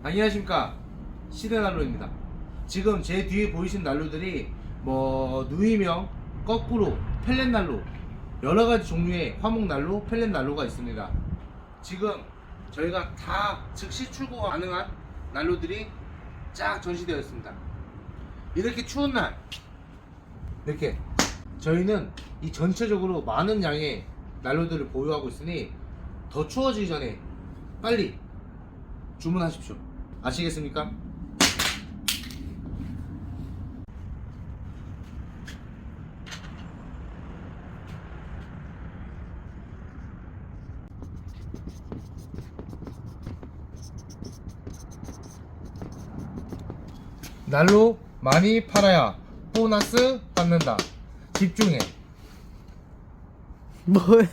안녕하십니까, 시대난로입니다. 지금 제 뒤에 보이신 난로들이 뭐 누이명, 거꾸로, 펠렛난로, 여러가지 종류의 화목난로, 펠렛난로가 있습니다. 지금 저희가 다 즉시 출고 가능한 난로들이 쫙 전시되어 있습니다. 이렇게 추운 날 이렇게 저희는 이 전체적으로 많은 양의 난로들을 보유하고 있으니 더 추워지기 전에 빨리 주문하십시오. 아시겠습니까? 난로 많이 팔아야 보너스 받는다. 집중해. 뭐야?